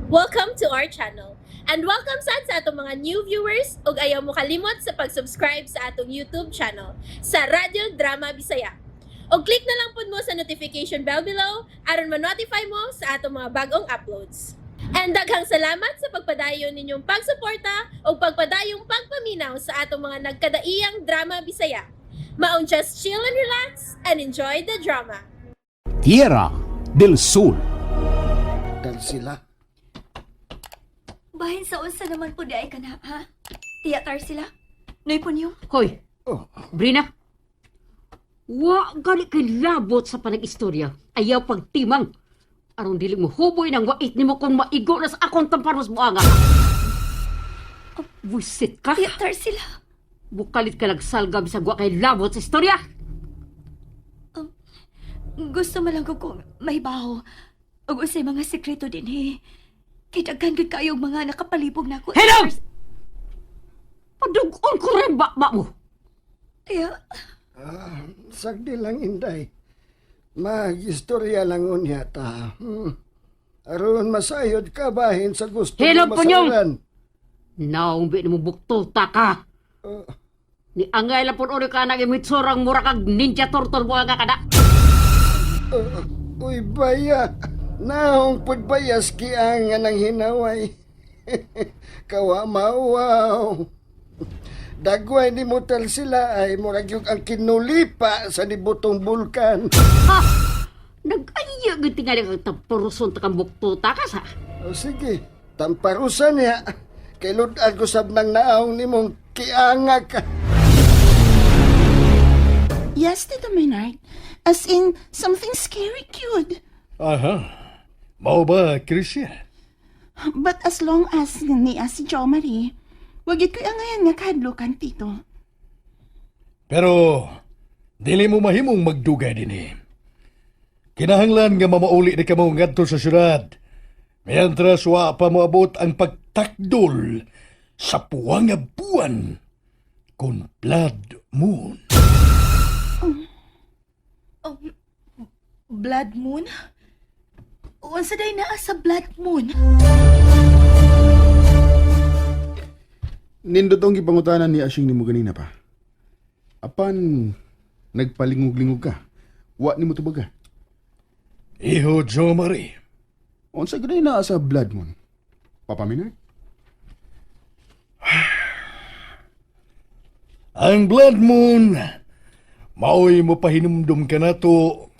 Welcome to our channel. And welcome sa atong mga new viewers ug ayaw mo kalimot sa pag-subscribe sa atong YouTube channel sa Radio Drama Bisaya. O click na lang pud mo sa notification bell below aron ma-notify mo sa atong mga bagong uploads. And daghang salamat sa pagpadayon ninyong pagsuporta o pagpadayong pagpaminaw sa atong mga nagkadaiyang Drama Bisaya. Maong just chill and relax and enjoy the drama. Tierra del Sur. Dahil sila. Bahin sa unsa naman po di ay kana, ha? Tiyatar sila? Noy po niyo? Hoy, Oh, Brina. Wa gali kay labot sa panag-istorya. Ayaw pagtimang. Aron dili mo huboy nang wait nimo kung maigo na sa akong tamparos buanga. Buisit ka. Tiyatar sila? Bukalit ka nagsalga bisag wa kay labot sa istorya. Gusto man lang ko mahibaw. Ug usay mga sekreto din, he. Kay daghan gud kayo mga nakapalibog na ako. Hello! Padugon ko rin bakba mo. Kaya, sagdi lang inday. Mag-istorya lang unya ta. Aron masayod ka bahin sa gusto Hello, mo Punyong! masaran. Naumbi na mo buktulta ka. Ni angay lang po uri ka nag-imitsurang mura kag ninja turtle buanga ka na. Uy, baya. Naong pudbayas kiang nga nang hinaway. Kawa mawaw. Dagway ni Mutal sila ay murag yung ang kinulipa sa nibutong bulkan. Ha! Nag-aya gud tingali kag tapuruson ta kang buktuta ka sa. O sige, tamparusan niya. Kay Lord ko sabnang naong ni mong kianga ka. Yes, Tito Maynard. As in, something scary cute. Aha. Mao ba, Christian? But as long as niya si Jo Marie, wag yun ko ngayon nga kahadlukan, Tito. Pero, dili mo mahimong magdugay din eh. Kinahanglan nga mamauli na ka mo ngadto sa syudad. Mientras wa pa moabot ang pagtakdol sa puwang nga buwan kon blood moon. blood moon? Unsa day naa sa blood moon? Nindot ang gipangutanan ni Asying nimo ganina pa. Apan, nagpalingog-lingog ka. Wa nimo tubaga. Iho, Jo Marie. Unsa ganay na sa blood moon? Papa Maynard? Ang blood moon, maoy mo pahinumdum ka na to.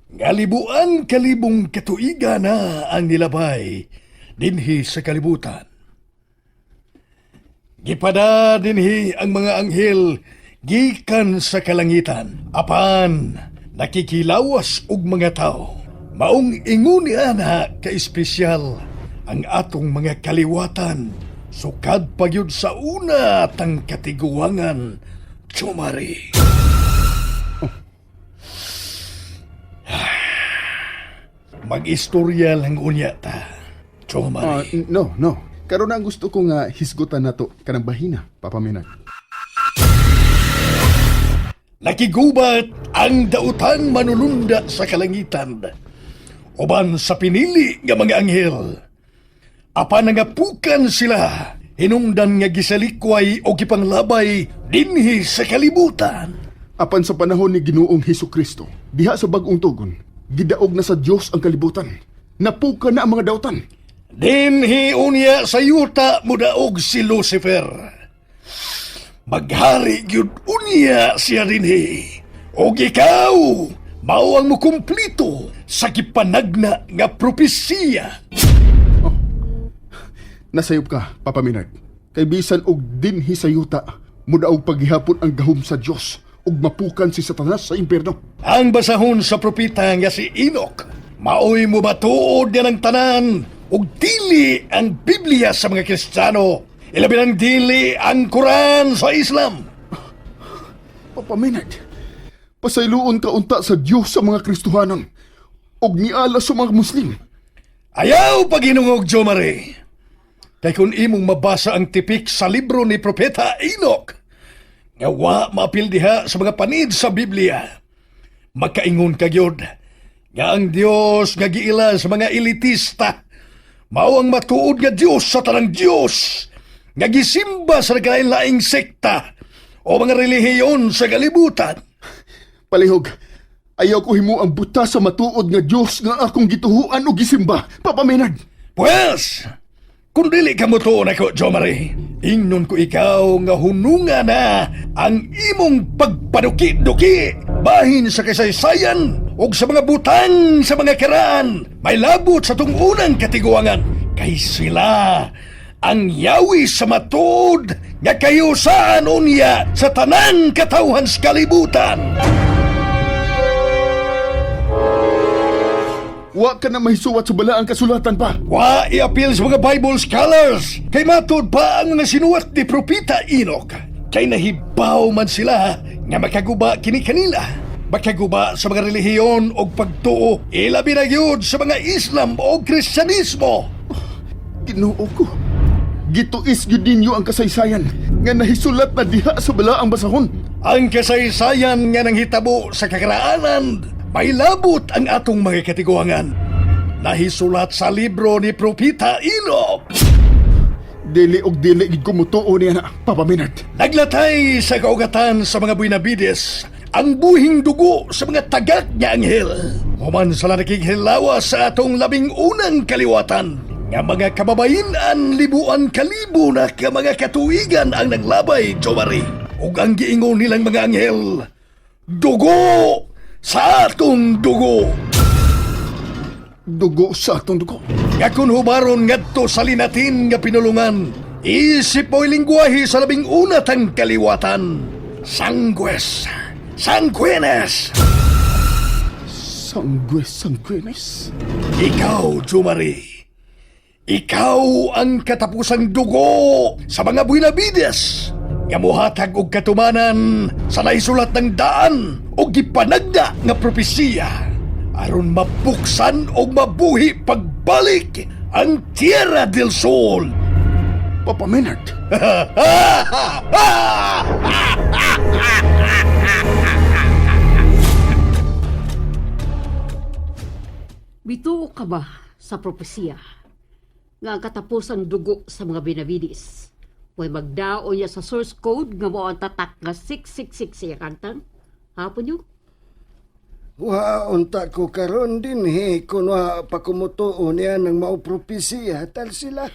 Ngalibuan kalibong katuiga na ang nilabay dinhi sa kalibutan. Gipada dinhi ang mga anghel gikan sa kalangitan. Apan nakikilawas og mga tao. Maong inguni ana ka espesyal ang atong mga kaliwatan. Sukad pagyud sa una tang katiguangan, Chumari. Mag-istorya lang unya ta, Chumari. No. Karon na ang gusto ko nga hisgutan nato kanang bahina, Papa Maynard. Nakigubat ang dautang manulunda sa kalangitan. Uban sa pinili nga mga anghel. Apan nangapukan sila, hinungdan nga gisalikway o gipanglabay dinhi sa kalibutan. Apan sa panahon ni Ginoong Hesukristo, diha sa bag-ong tugon, gidaog na sa Dios ang kalibutan. Napuka na ang mga dautan. Dinhi unya sa yuta mudaog si Lucifer. Maghari gyud unya siya dinhi. Og ikaw, mao ang mukumplito sa gipanagna nga propesiya. Nasayop ka, Papa Maynard. Kay bisan og dinhi sa yuta, mudaog paghihapon ang gahom sa Dios ug mapukan si Satanas sa impyerno. Ang basahon sa propita nga si Enoch, maoy mo matuod niya ng tanan ug dili ang Biblia sa mga Kristiyano. Ilabi ng dili ang Quran sa Islam. Papa Maynard, pasayloon ka unta sa Dios sa mga Kristohanon ug niala sa mga Muslim. Ayaw paginungog, Jo Marie. Kay kung imong mabasa ang tipik sa libro ni Propeta Enoch, nga wa mapil diha sa mga panid sa Biblia, magkaingon ka gyud nga ang Dios nga giila sa mga elitista mao ang matuod nga Dios sa tanang Dios nga gisimba sa naglain-laing sekta o mga relihiyon sa kalibutan. Palihog, ayaw ko himo ang buta sa matuod nga Diyos nga akong gituhuan o gisimba, Papa Maynard. Pues, kung dili ka mo to ako, Jo Marie, ingnon ko ikaw nga hununga na ang imong pagpaduki-duki bahin sa kasaysayan o sa mga butang sa mga karaan may labot sa tung unang katiguangan kay sila ang yawi sa matod nga kayo saan unya sa tanang katawhan sa kalibutan. Wa ka na mahisuwat sa balaang kasulatan pa. Wa i-appeal sa mga Bible scholars kay matod pa ang mga sinuwat ni Propeta Enoch kay nahibaw man sila nga makaguba kini kanila, makaguba sa mga relihiyon o pagtuo, ilabi na yun sa mga Islam o Kristyanismo. Ginoo ko, gituis yun ninyo ang kasaysayan nga nahisulat na diha sa balaang basahon. Ang kasaysayan nga nanghitabo sa kakaraanan may labot ang atong mga katiguangan. Nahisulat sa libro ni Propeta Enoch. Dili og dili gid ko mutuo niya na, Papa Maynard. Naglatay sa kaugatan sa mga Buenavides ang buhing dugo sa mga tagak nga anghel. Human sila nakikhilawas sa atong labing unang kaliwatan nga mga kababayinan libuan kalibo na ka mga katuigan ang nanglabay, Jo Marie. Ug ang giingon nilang mga anghel, dugo sa atong dugo. Dugo sa atong dugo. Nga kung hubaron ngadto sa linatin nga pinulungan, isip mo'y lingwahe sa labing una tang kaliwatan. Sangues, sanguines. Sanguines. Ikaw, Jo Marie, ikaw ang katapusang dugo sa mga Buenavides nga muhatag og katumanan sa naisulat ng daan o gipanagda nga propesiya aron mapuksan o mabuhi pagbalik ang Tierra del Sol. Papa Maynard. Bituo ka ba sa propesiya nga ang katapusang dugo sa mga Benavides way magdaon niya sa source code nga mo ang tatak nga 666 siya kantang? Hapon nyo? Wa unta ko karon din kun wa pa kumutuo niya ng maupropesiya tal sila.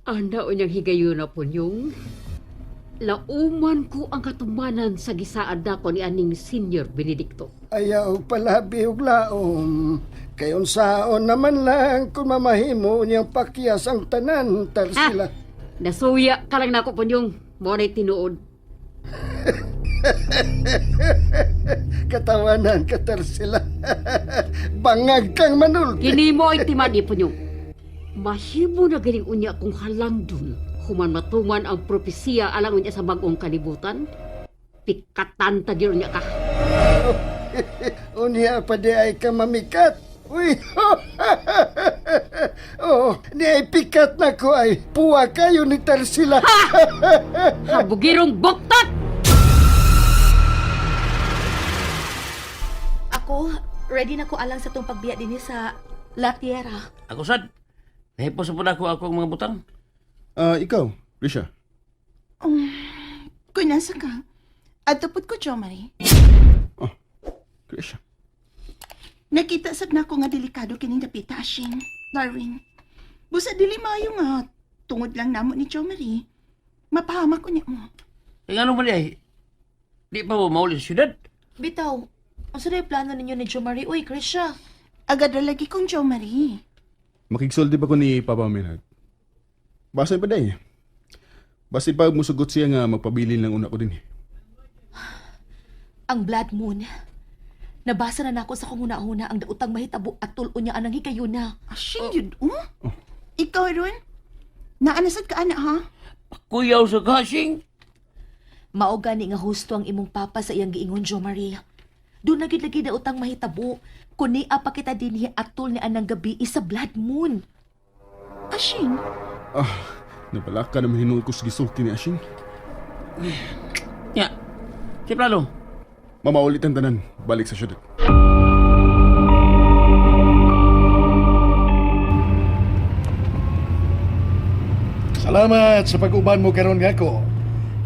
Anda o niyang higayon na po niyong lauman ko ang katumanan sa gisaad nako ni aning Senior Benedicto. Ayaw palabi og laom. Kayon saon naman lang kung mamahimo niyang pakyas ang tanan tal sila. Nasuya ka lang nako po niyong mo na'y tinuod. Katawanan ka tal sila. Bangag kang manul. Kini mo ay timadi po niyong. Mahimo na galing unya kung halangdon human matuman ang propesiya alang unya sa bagong kalibutan. Pikatan ta gyud unya ka. Unya pa di ay ka mamikat. Uy! Oh, ni ay pikat na ko ay puwa kayo ni Tarsila. Habugirong boktot! Ako, ready na ko alang sa tong pagbiya din sa La Tierra. Ako sad. Nahipos po na ako ang mga butang. Ikaw, Risha. Kung nasa ka, atupod ko, Jo Marie. Risha. Nakita sad na ko nga delikado kining dapitashing, Darwin. Busa dili mayo nga, tungod lang namo ni Jo Marie. Mapahama ko niya mo. Eh nga naman ay, di pa mo mauli sa syudad? Bitaw, ang sarili plano ninyo ni Jo Marie. Uy, Krisha. Agad ra lagi kong Jo Marie. Makigsoldi ba ko ni Papa Maynard? Basta pa day. Basta pa musugot siya nga magpabilin lang una ko din. Ang Blood Moon. Nabasa na nako sa kong una-una ang dautang mahitabo at tulo niya anang hikayon na. Asin yun, Ikaw, Ron? Naanasad ka, ana, ha? Kuyaw sa kasing. Mao gani nga husto ang imong papa sa iyang giingon, Jo Marie. Doon nagid-lagi dautang mahitabo. Kuni apa kita dinhi atul ni anang gabi isa Blood Moon. Asin? Napalaka naman hinuod ko sa gisulti ni Ashing. Ya, si plano. Mamaulit ang tanan, balik sa syudad. Salamat sa pag-uban mo karon nga ko.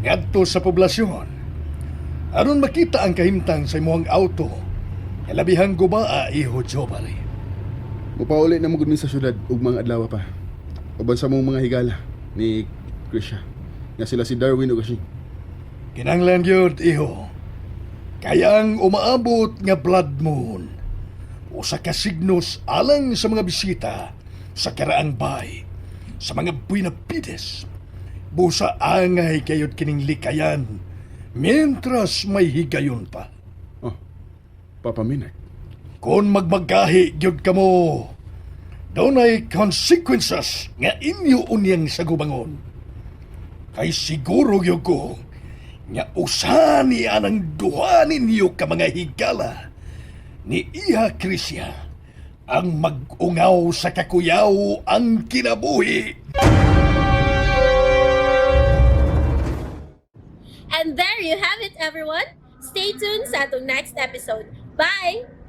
Ngadto sa poblasyon. Aron makita ang kahimtang sa imong auto. Labihang gubaa, Iho Jomari. Mupauli na mo gud mi sa syudad ug mga adlaw pa. Uban sa mong mga higala ni Krisha. Nga sila si Darwin ug Ashing. Kinanglan yun, Iho. Kaya ang umaabot nga blood moon. Usa ka signos alang sa mga bisita sa karaang bay. Sa mga buwinapides. Busa angay kayot kining likayan. Mientras may higayon pa. Oh, Papa Minay. Kung magmagahi gyud kamo, doon ay consequences nga inyo unyang sa gubangon. Kay siguro gyud ko nga usa ni anang duha ninyo ka mga higala ni Iha Krisya ang mag-ungaw sa kakuyaw ang kinabuhi. And there you have it, everyone. Stay tuned sa atong next episode. Bye!